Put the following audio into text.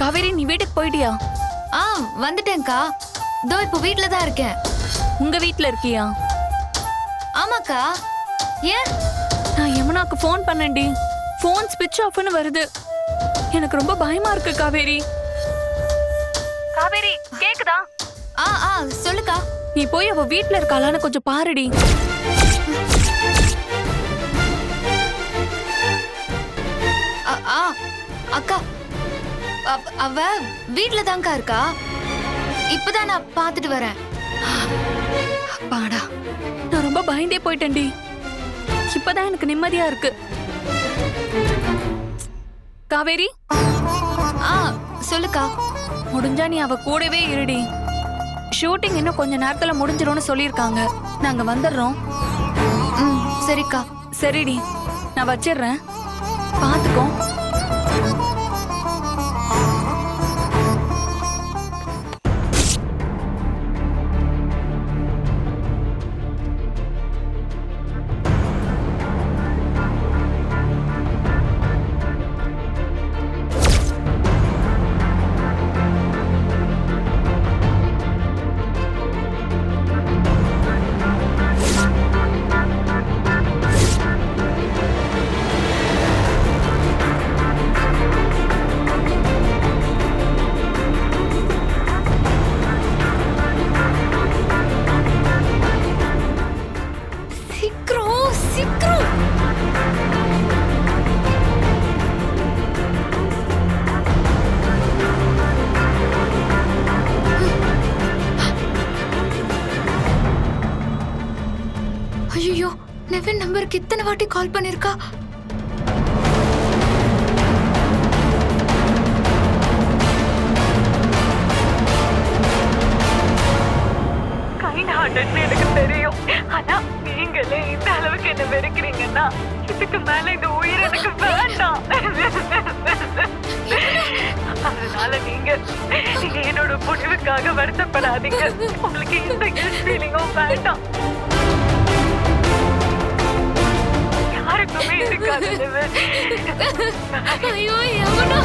காவேரி, நீ வீட்டுக்கு போயிட்டியா? ஆ வந்துட்டேன்க்கா. இதோ இப்போ வீட்ல தான் இருக்கேன். உங்க வீட்ல இருக்கியா? ஆமாக்கா. ஏன்? நான் யமுனாக்கு ஃபோன் பண்ணேன்டி. ஃபோன் ஸ்விட்ச் ஆஃப்னு வருது. எனக்கு ரொம்ப பயமா இருக்கு காவேரி. காவேரி, கேக்குதா? ஆ சொல்லுக்கா. நீ போய் அவ வீட்ல இருக்காளான்னு கொஞ்சம் பாருடி. ஆ அக்கா, அவ வீட்ல தான்க்கா இருக்கா. இப்பதான் நான் பாத்துட்டு வரேன். அப்பாடா, நான் ரொம்ப பயந்தே போயிட்டேன்டி. இப்பதான் எனக்கு நிம்மதியா இருக்கு. காவேரி, ஆ சொல்லுக்கா. முடிஞ்சா நீ அவ கூடவே இருடி. ஷூட்டிங் இன்னும் கொஞ்ச நேரத்துல முடிஞ்சிரும்னு சொல்லிருக்காங்க. நாங்க வந்துடுறோம். சரிக்கா. சரிடி, நான் வச்சிடுறேன். பாத்துக்கோ. ஐயோ, நெவின் நம்பருக்கு இத்தனை வாட்டி கால் பண்ணிருக்கா. கைண்ட் ஹார்ட்டட்னு எனக்கு தெரியும். ஆனா நீங்களே இந்த அளவுக்கு என்ன வெறுக்கிறீங்கன்னா இதுக்கு மேல இந்த உயிர் எனக்கு வேண்டாம். அதனால நீங்க என்னோட முடிவுக்காக வருத்தப்படாதீங்க. உங்களுக்கு இந்த கில்ட் ஃபீலிங்கும் வேண்டாம். யாருக்குமே இருக்காது. ஐயோ யமுனா,